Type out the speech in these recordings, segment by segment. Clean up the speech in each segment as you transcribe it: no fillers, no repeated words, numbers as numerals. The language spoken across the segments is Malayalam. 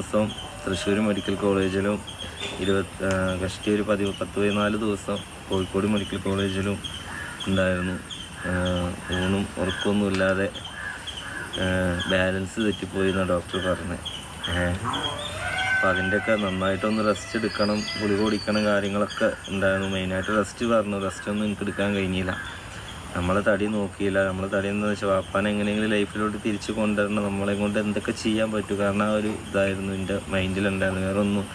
ദിവസം തൃശ്ശൂർ മെഡിക്കൽ കോളേജിലും കഷ്ടി ഒരു 14 ദിവസം കോഴിക്കോട് മെഡിക്കൽ കോളേജിലും ഉണ്ടായിരുന്നു. ഊണും ഉറക്കമൊന്നും ഇല്ലാതെ ബാലൻസ് തെറ്റിപ്പോയി എന്നാണ് ഡോക്ടർ പറഞ്ഞത്. അപ്പം അതിൻ്റെയൊക്കെ നന്നായിട്ടൊന്ന് റെസ്റ്റ് എടുക്കണം, ഗുളിക കുടിക്കണം, കാര്യങ്ങളൊക്കെ ഉണ്ടായിരുന്നു. മെയിനായിട്ട് റെസ്റ്റ് പറഞ്ഞു. റെസ്റ്റൊന്നും എനിക്ക് എടുക്കാൻ കഴിഞ്ഞില്ല. നമ്മളെ തടി നോക്കിയില്ല. നമ്മളെ തടി എന്താണെന്ന് വെച്ചാൽ വാപ്പാനെ എങ്ങനെയെങ്കിലും ലൈഫിലോട്ട് തിരിച്ച് കൊണ്ടുവരണം, നമ്മളെ കൊണ്ട് എന്തൊക്കെ ചെയ്യാൻ പറ്റും. കാരണം ആ ഒരു ഇതായിരുന്നു എൻ്റെ മൈൻഡിലുണ്ടായിരുന്നു. വേറെ ഒന്നും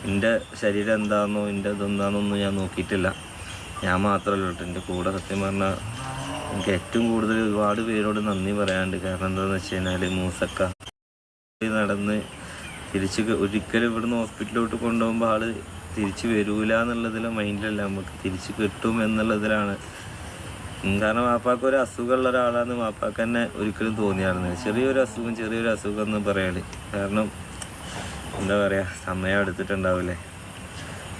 എൻ്റെ ശരീരം എന്താണെന്നോ എൻ്റെ ഇതെന്താണെന്നൊന്നും ഞാൻ നോക്കിയിട്ടില്ല. ഞാൻ മാത്രമല്ല കേട്ടോ, എൻ്റെ കൂടെ സത്യം പറഞ്ഞാൽ എനിക്ക് ഏറ്റവും കൂടുതൽ ഒരുപാട് പേരോട് നന്ദി പറയാനുണ്ട്. കാരണം എന്താണെന്ന് വെച്ച് കഴിഞ്ഞാൽ മൂസക്ക നടന്ന് തിരിച്ച് ഒരിക്കലും ഇവിടുന്ന് ഹോസ്പിറ്റലിലോട്ട് കൊണ്ടുപോകുമ്പോൾ ആൾ തിരിച്ച് വരൂല എന്നുള്ളതിലും മൈൻഡിലല്ല, നമുക്ക് തിരിച്ച് കിട്ടും എന്നുള്ളതിലാണ്. കാരണം വാപ്പാക്ക് ഒരു അസുഖമുള്ള ഒരാളാണെന്ന് വാപ്പാക്ക് തന്നെ ഒരിക്കലും തോന്നിയായിരുന്നു. ചെറിയൊരു അസുഖം എന്ന് പറയാല്. കാരണം എന്താ പറയുക, സമയം എടുത്തിട്ടുണ്ടാവില്ലേ.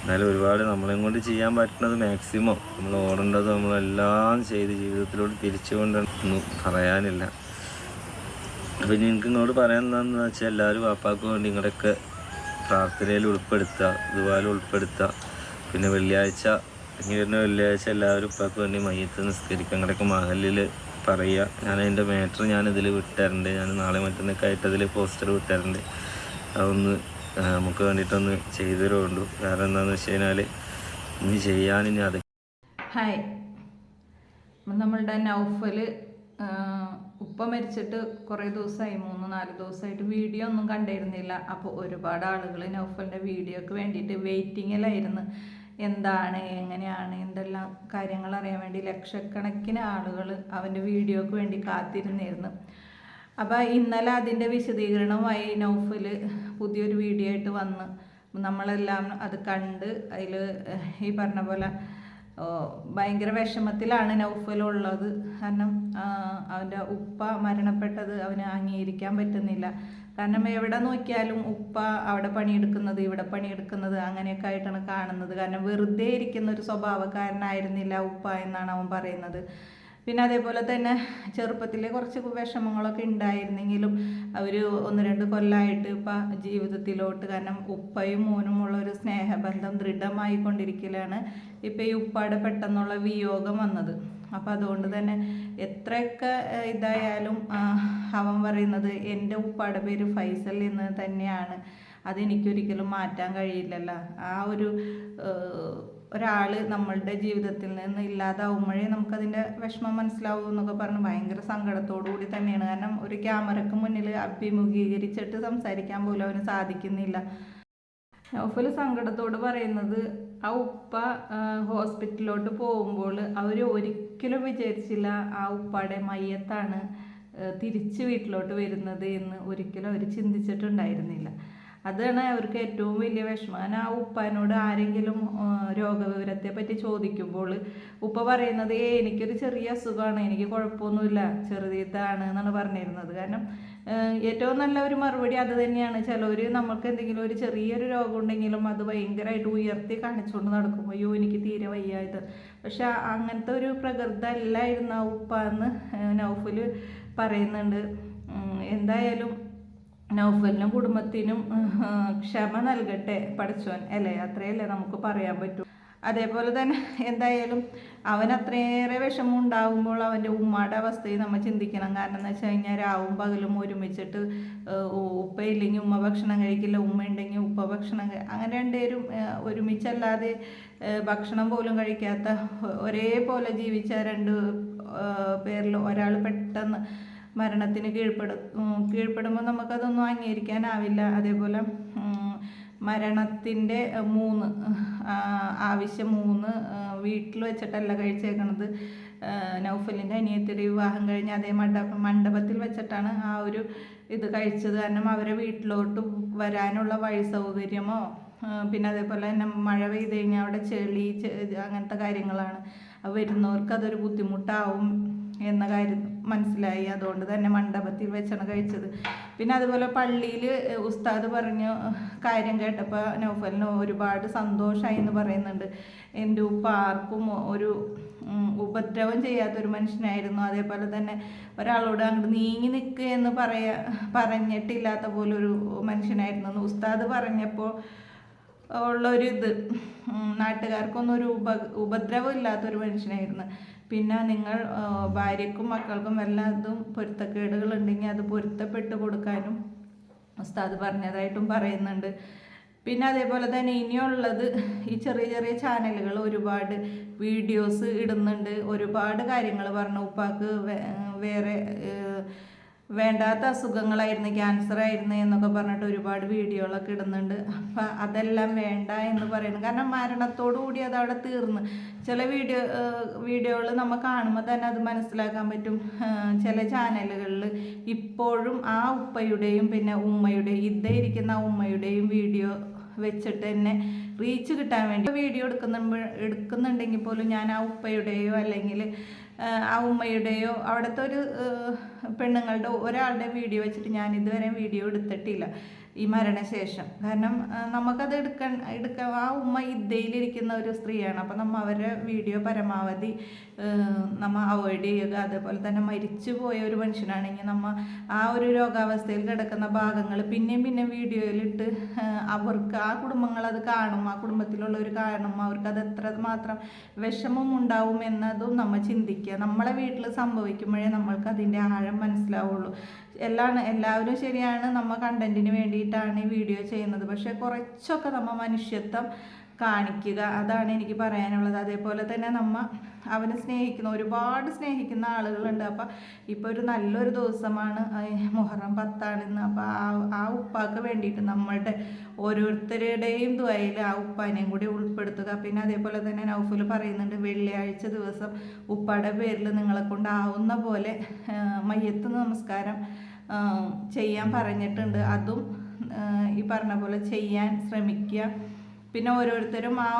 എന്നാലും ഒരുപാട് നമ്മളെ കൊണ്ട് ചെയ്യാൻ പറ്റുന്നത് മാക്സിമം നമ്മൾ ഓടേണ്ടത് നമ്മളെല്ലാം ചെയ്ത് ജീവിതത്തിലോട്ട് തിരിച്ചു കൊണ്ടൊന്നും പറയാനില്ല. അപ്പം എനിക്ക് ഇങ്ങോട്ട് പറയാൻ എന്താണെന്ന് വെച്ചാൽ എല്ലാവരും വാപ്പാക്ക് വേണ്ടി നിങ്ങളുടെയൊക്കെ പ്രാർത്ഥനയിൽ ഉൾപ്പെടുത്തുക, ഇതുപോലെ ഉൾപ്പെടുത്തുക. പിന്നെ വെള്ളിയാഴ്ച എല്ലാവരും ഉപ്പാക്ക് വേണ്ടി മയ്യത്ത് നിസ്കരിക്കുക. നിങ്ങളുടെയൊക്കെ മഹലിൽ പറയുക. ഞാനതിൻ്റെ മാറ്റർ ഞാനിതിൽ വിട്ടുതരണ്ട്. ഞാൻ നാളെ മറ്റന്നൊക്കെ ആയിട്ട് അതിൽ പോസ്റ്റർ വിട്ടുതരണ്ട്. അതൊന്ന് നമുക്ക് വേണ്ടിയിട്ടൊന്ന് ചെയ്തു തരുമുള്ളൂ. കാരണം എന്താണെന്ന് വെച്ച് കഴിഞ്ഞാൽ ഇനി ചെയ്യാനിനി അത്. ഹായ്, നമ്മളുടെ നൗഫൽ ഉപ്പ മരിച്ചിട്ട് കുറേ ദിവസമായി, 3-4 ദിവസമായിട്ട് വീഡിയോ ഒന്നും കണ്ടിരുന്നില്ല. അപ്പോൾ ഒരുപാട് ആളുകൾ നൗഫലിൻ്റെ വീഡിയോക്ക് വേണ്ടിയിട്ട് വെയിറ്റിങ്ങിലായിരുന്നു. എന്താണ്, എങ്ങനെയാണ്, എന്തെല്ലാം കാര്യങ്ങൾ അറിയാൻ വേണ്ടി ലക്ഷക്കണക്കിന് ആളുകൾ അവൻ്റെ വീഡിയോക്ക് വേണ്ടി കാത്തിരുന്നിരുന്നു. അപ്പോൾ ഇന്നലെ അതിൻ്റെ വിശദീകരണവുമായി നൗഫൽ പുതിയൊരു വീഡിയോ ആയിട്ട് വന്ന് നമ്മളെല്ലാം അത് കണ്ട് അതിൽ ഈ പറഞ്ഞ പോലെ ഭയങ്കര വിഷമത്തിലാണ് നൗഫലുള്ളത്. കാരണം അവൻ്റെ ഉപ്പ മരണപ്പെട്ടത് അവന് അംഗീകരിക്കാൻ പറ്റുന്നില്ല. കാരണം എവിടെ നോക്കിയാലും ഉപ്പ അവിടെ പണിയെടുക്കുന്നത് ഇവിടെ പണിയെടുക്കുന്നത് അങ്ങനെയൊക്കെ ആയിട്ടാണ് കാണുന്നത്. കാരണം വെറുതെ ഇരിക്കുന്ന ഒരു സ്വഭാവക്കാരനായിരുന്നില്ല ഉപ്പ എന്നാണ് അവൻ പറയുന്നത്. പിന്നെ അതേപോലെ തന്നെ ചെറുപ്പത്തിലെ കുറച്ച് വിഷമങ്ങളൊക്കെ ഉണ്ടായിരുന്നെങ്കിലും അവർ 1-2 കൊല്ലമായിട്ട് ഇപ്പം ജീവിതത്തിലോട്ട്, കാരണം ഉപ്പയും മോനുമുള്ള ഒരു സ്നേഹബന്ധം ദൃഢമായി കൊണ്ടിരിക്കലാണ്. ഇപ്പം ഈ ഉപ്പയുടെ പെട്ടെന്നുള്ള വിയോഗം വന്നത്. അപ്പം അതുകൊണ്ട് തന്നെ എത്രയൊക്കെ ഇതായാലും അവൻ പറയുന്നത് എൻ്റെ ഉപ്പയുടെ പേര് ഫൈസൽ എന്ന് തന്നെയാണ്. അതെനിക്കൊരിക്കലും മാറ്റാൻ കഴിയില്ലല്ലോ. ആ ഒരു ഒരാൾ നമ്മളുടെ ജീവിതത്തിൽ നിന്ന് ഇല്ലാതാവുമ്പോഴേ നമുക്കതിൻ്റെ വിഷമം മനസ്സിലാവും എന്നൊക്കെ പറഞ്ഞ് ഭയങ്കര സങ്കടത്തോടു കൂടി തന്നെയാണ്. കാരണം ഒരു ക്യാമറയ്ക്ക് മുന്നിൽ അഭിമുഖീകരിച്ചിട്ട് സംസാരിക്കാൻ പോലും അവന് സാധിക്കുന്നില്ല. നൗഫൽ സങ്കടത്തോട് പറയുന്നത് ആ ഉപ്പ ഹോസ്പിറ്റലിലോട്ട് പോകുമ്പോൾ അവർ ഒരിക്കലും വിചാരിച്ചില്ല ആ ഉപ്പയുടെ മയ്യത്താണ് തിരിച്ച് വീട്ടിലോട്ട് വരുന്നത് എന്ന് ഒരിക്കലും അവർ ചിന്തിച്ചിട്ടുണ്ടായിരുന്നില്ല. അതാണ് അവർക്ക് ഏറ്റവും വലിയ വിഷമം. കാരണം ആ ഉപ്പാനോട് ആരെങ്കിലും രോഗവിവരത്തെ പറ്റി ചോദിക്കുമ്പോൾ ഉപ്പ പറയുന്നത് എനിക്കൊരു ചെറിയ അസുഖമാണ്, എനിക്ക് കുഴപ്പമൊന്നുമില്ല, ചെറുതാണ് എന്നാണ് പറഞ്ഞിരുന്നത്. കാരണം ഏറ്റവും നല്ല ഒരു മറുപടി അത് തന്നെയാണ്. ചിലവർ നമുക്ക് എന്തെങ്കിലും ഒരു ചെറിയൊരു രോഗം ഉണ്ടെങ്കിലും അത് ഭയങ്കരമായിട്ട് ഉയർത്തി കാണിച്ചുകൊണ്ട് നടക്കും, അയ്യോ എനിക്ക് തീരെ വയ്യായത്. പക്ഷെ അങ്ങനത്തെ ഒരു പ്രകൃതി അല്ലായിരുന്നു ആ ഉപ്പ എന്ന് നൗഫൽ പറയുന്നുണ്ട്. എന്തായാലും നൗഫലിനും കുടുംബത്തിനും ക്ഷമ നൽകട്ടെ പടച്ചോൻ, അല്ലേ? അത്രയല്ലേ നമുക്ക് പറയാൻ പറ്റൂ. അതേപോലെ തന്നെ എന്തായാലും അവൻ അത്രയേറെ വിഷമം ഉണ്ടാകുമ്പോൾ അവൻ്റെ ഉമ്മയുടെ അവസ്ഥയും നമ്മൾ ചിന്തിക്കണം. കാരണം എന്ന് വെച്ച് കഴിഞ്ഞാൽ രാവും പകലും ഒരുമിച്ചിട്ട് ഉപ്പ ഇല്ലെങ്കിൽ ഉമ്മ ഭക്ഷണം കഴിക്കില്ല, ഉമ്മ ഉണ്ടെങ്കിൽ ഉപ്പ ഭക്ഷണം അങ്ങനെ രണ്ടുപേരും ഒരുമിച്ചല്ലാതെ ഭക്ഷണം പോലും കഴിക്കാത്ത ഒരേപോലെ ജീവിച്ച 2 പേരിൽ ഒരാൾ പെട്ടെന്ന് മരണത്തിന് കീഴ്പ്പെടുമ്പോൾ നമുക്കതൊന്നും അംഗീകരിക്കാനാവില്ല. അതേപോലെ മരണത്തിൻ്റെ 3 ആവശ്യം 3 വീട്ടിൽ വെച്ചിട്ടല്ല കഴിച്ചേക്കണത്. നൗഫലിൻ്റെ അനിയത്തിയുടെ വിവാഹം കഴിഞ്ഞ് അതേ മണ്ഡപത്തിൽ വെച്ചിട്ടാണ് ആ ഒരു ഇത് കഴിച്ചത്. കാരണം അവരെ വീട്ടിലോട്ട് വരാനുള്ള വഴി സൗകര്യമോ പിന്നെ അതേപോലെ തന്നെ മഴ പെയ്ത് കഴിഞ്ഞാൽ അവിടെ ചെളി അങ്ങനത്തെ കാര്യങ്ങളാണ്. വരുന്നവർക്ക് അതൊരു ബുദ്ധിമുട്ടാവും എന്ന കാര്യം മനസ്സിലായി. അതുകൊണ്ട് തന്നെ മണ്ഡപത്തിൽ വെച്ചാണ് കഴിച്ചത്. പിന്നെ അതുപോലെ പള്ളിയിൽ ഉസ്താദ് പറഞ്ഞ കാര്യം കേട്ടപ്പോൾ നൗഫലിന് ഒരുപാട് സന്തോഷമായി എന്ന് പറയുന്നുണ്ട്. എൻ്റെ ഉപ്പ ആർക്കും ഒരു ഉപദ്രവം ചെയ്യാത്തൊരു മനുഷ്യനായിരുന്നു. അതേപോലെ തന്നെ ഒരാളോട് അങ്ങോട്ട് നീങ്ങി നിൽക്കുക എന്ന് പറഞ്ഞിട്ടില്ലാത്ത പോലെ ഒരു മനുഷ്യനായിരുന്നു. ഉസ്താദ് പറഞ്ഞപ്പോൾ ഉള്ളൊരിത് നാട്ടുകാർക്കൊന്നും ഒരു ഉപദ്രവം ഇല്ലാത്തൊരു മനുഷ്യനായിരുന്നു. പിന്നെ നിങ്ങൾ ഭാര്യക്കും മക്കൾക്കും വല്ലതും പൊരുത്തക്കേടുകളുണ്ടെങ്കിൽ അത് പൊരുത്തപ്പെട്ട് കൊടുക്കാനും ഉസ്താദ് പറഞ്ഞതായിട്ടും പറയുന്നുണ്ട്. പിന്നെ അതേപോലെ തന്നെ ഇനിയുള്ളത് ഈ ചെറിയ ചെറിയ ചാനലുകൾ ഒരുപാട് വീഡിയോസ് ഇടുന്നുണ്ട്. ഒരുപാട് കാര്യങ്ങൾ പറഞ്ഞു. ഉപ്പാക്ക് വേറെ വേണ്ടാത്ത അസുഖങ്ങളായിരുന്നു, ക്യാൻസർ ആയിരുന്നു എന്നൊക്കെ പറഞ്ഞിട്ട് ഒരുപാട് വീഡിയോകളൊക്കെ ഇടുന്നുണ്ട്. അപ്പം അതെല്ലാം വേണ്ട എന്ന് പറയുന്നു. കാരണം മരണത്തോടു കൂടി അതവിടെ തീർന്ന്. ചില വീഡിയോകൾ നമ്മൾ കാണുമ്പോൾ തന്നെ അത് മനസ്സിലാക്കാൻ പറ്റും. ചില ചാനലുകളിൽ ഇപ്പോഴും ആ ഉപ്പയുടെയും പിന്നെ ഉമ്മയുടെയും ഇരിക്കുന്ന ഉമ്മയുടെയും വീഡിയോ വെച്ചിട്ട് തന്നെ റീച്ച് കിട്ടാൻ വേണ്ടി വീഡിയോ എടുക്കുന്നുണ്ടെങ്കിൽ പോലും ഞാൻ ആ ഉപ്പയുടെയോ അല്ലെങ്കിൽ ആ ഉമ്മയുടെയോ അവിടുത്തെ ഒരു പെണ്ണുങ്ങളുടെ ഒരാളുടെ വീഡിയോ വെച്ചിട്ട് ഞാൻ ഇതുവരെ വീഡിയോ എടുത്തിട്ടില്ല ഈ മരണശേഷം. കാരണം നമുക്കത് എടുക്കാൻ ആ ഉമ്മ ഇദ്ദയിലിരിക്കുന്ന ഒരു സ്ത്രീയാണ്. അപ്പം നമ്മൾ അവരുടെ വീഡിയോ പരമാവധി നമ്മൾ അവോയ്ഡ് ചെയ്യുക. അതേപോലെ തന്നെ മരിച്ചു പോയ ഒരു മനുഷ്യനാണെങ്കിൽ നമ്മൾ ആ ഒരു രോഗാവസ്ഥയിൽ കിടക്കുന്ന ഭാഗങ്ങൾ പിന്നെയും വീഡിയോയിലിട്ട് അവർക്ക് ആ കുടുംബങ്ങൾ അത് കാണും, ആ കുടുംബത്തിലുള്ളവർ കാണും, അവർക്കത് എത്ര മാത്രം വിഷമം ഉണ്ടാവും എന്നതും നമ്മൾ ചിന്തിക്കുക. നമ്മളെ വീട്ടിൽ സംഭവിക്കുമ്പോഴേ നമ്മൾക്ക് അതിൻ്റെ ആഴം മനസ്സിലാവുള്ളൂ. എല്ലാവരും ശരിയാണ്, നമ്മൾ കണ്ടന്റിന് വേണ്ടിയിട്ടാണ് ഈ വീഡിയോ ചെയ്യുന്നത്. പക്ഷേ കുറച്ചൊക്കെ നമ്മൾ മനുഷ്യത്വം കാണിക്കുക, അതാണ് എനിക്ക് പറയാനുള്ളത്. അതേപോലെ തന്നെ നമ്മൾ അവനെ ഒരുപാട് സ്നേഹിക്കുന്ന ആളുകളുണ്ട്. അപ്പം ഇപ്പോൾ ഒരു നല്ലൊരു ദിവസമാണ്, മുഹറം 10 അപ്പോൾ ആ ഉപ്പാക്ക് വേണ്ടിയിട്ട് നമ്മളുടെ ഓരോരുത്തരുടെയും ദുആയിൽ ആ ഉപ്പാനെയും കൂടി ഉൾപ്പെടുത്തുക. പിന്നെ അതേപോലെ തന്നെ നൗഫൽ പറയുന്നുണ്ട്, വെള്ളിയാഴ്ച ദിവസം ഉപ്പാടെ പേരിൽ നിങ്ങളെ കൊണ്ടാവുന്ന പോലെ മയ്യത്ത് നമസ്കാരം ചെയ്യാൻ പറഞ്ഞിട്ടുണ്ട്. അതും ഈ പറഞ്ഞ പോലെ ചെയ്യാൻ ശ്രമിക്കുക. പിന്നെ ഓരോരുത്തരും ആ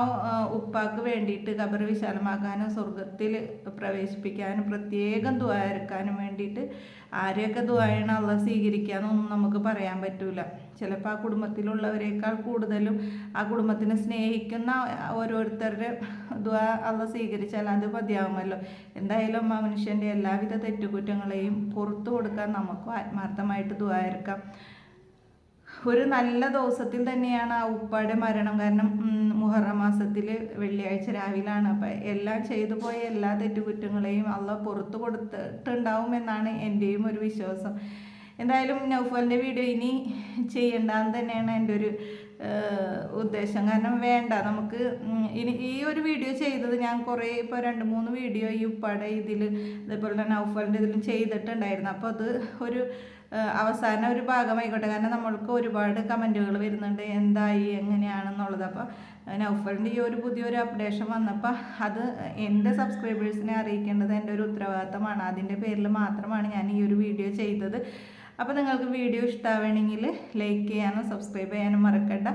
ഉപ്പാക്ക് വേണ്ടിയിട്ട് ഖബർ വിശാലമാക്കാനും സ്വർഗത്തിൽ പ്രവേശിപ്പിക്കാനും പ്രത്യേകം ദുആ ഇറക്കാനും വേണ്ടിയിട്ട് ആരെയൊക്കെ ദുആയാണ് അള്ളാഹ് സ്വീകരിക്കാമെന്നൊന്നും നമുക്ക് പറയാൻ പറ്റൂല. ചിലപ്പോൾ ആ കുടുംബത്തിലുള്ളവരെക്കാൾ കൂടുതലും ആ കുടുംബത്തിനെ സ്നേഹിക്കുന്ന ഓരോരുത്തരുടെ ദുആ അള്ളാഹ് സ്വീകരിച്ചാൽ അത് മതിയാവുമല്ലോ. എന്തായാലും ആ മനുഷ്യൻ്റെ എല്ലാവിധ തെറ്റുകുറ്റങ്ങളെയും പുറത്തു കൊടുക്കാൻ നമുക്ക് ആത്മാർത്ഥമായിട്ട് ദുആ ഇറക്കാം. ഒരു നല്ല ദിവസത്തിൽ തന്നെയാണ് ആ ഉപ്പാടെ മരണം. കാരണം മുഹറം മാസത്തിൽ വെള്ളിയാഴ്ച രാവിലാണ്. അപ്പം എല്ലാം ചെയ്തു പോയ എല്ലാ തെറ്റുകുറ്റങ്ങളെയും അള്ളാഹ് പുറത്തു കൊടുത്തിട്ടുണ്ടാവുമെന്നാണ് എൻ്റെയും ഒരു വിശ്വാസം. എന്തായാലും നൗഫലിൻ്റെ വീഡിയോ ഇനി ചെയ്യണ്ടെന്ന് തന്നെയാണ് എൻ്റെ ഒരു ഉദ്ദേശം. കാരണം വേണ്ട, നമുക്ക് ഇനി ഈ ഒരു വീഡിയോ ചെയ്തത് ഞാൻ കുറേ ഇപ്പോൾ 2-3 വീഡിയോ ഈ ഉപ്പാടെ ഇതിൽ അതേപോലെ തന്നെ നൗഫലിൻ്റെ ഇതിലും ചെയ്തിട്ടുണ്ടായിരുന്നു. അപ്പോൾ അത് ഒരു അവസാന ഒരു ഭാഗമായിക്കോട്ടെ. കാരണം നമ്മൾക്ക് ഒരുപാട് കമൻറ്റുകൾ വരുന്നുണ്ട് എന്തായി എങ്ങനെയാണെന്നുള്ളത്. അപ്പോൾ നൗഫലിൻ്റെ ഈ ഒരു പുതിയൊരു അപ്ഡേഷൻ വന്നപ്പോൾ അത് എൻ്റെ സബ്സ്ക്രൈബേഴ്സിനെ അറിയിക്കേണ്ടത് എൻ്റെ ഒരു ഉത്തരവാദിത്തമാണ്. അതിൻ്റെ പേരിൽ മാത്രമാണ് ഞാൻ ഈ ഒരു വീഡിയോ ചെയ്തത്. അപ്പോൾ നിങ്ങൾക്ക് വീഡിയോ ഇഷ്ടമാവണമെങ്കിൽ ലൈക്ക് ചെയ്യാനും സബ്സ്ക്രൈബ് ചെയ്യാനും മറക്കണ്ട.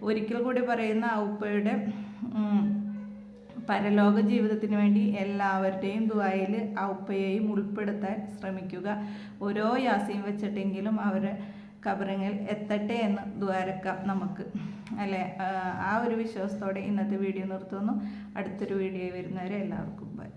ഒരിക്കൽ കൂടി പറയുന്ന ആ ഉപ്പയുടെ പരലോക ജീവിതത്തിന് വേണ്ടി എല്ലാവരുടെയും ദുആയിൽ ആ ഉപ്പയെയും ഉൾപ്പെടുത്താൻ ശ്രമിക്കുക. ഓരോ യാസീൻ വെച്ചിട്ടെങ്കിലും അവരെ ഖബറിൽ എത്തട്ടെ എന്ന് ദുആരക്കാം നമുക്ക്, അല്ലേ? ആ ഒരു വിശ്വാസത്തോടെ ഇന്നത്തെ വീഡിയോ നിർത്തുന്നു. അടുത്തൊരു വീഡിയോ വരുന്നവരെ എല്ലാവർക്കും ബൈ.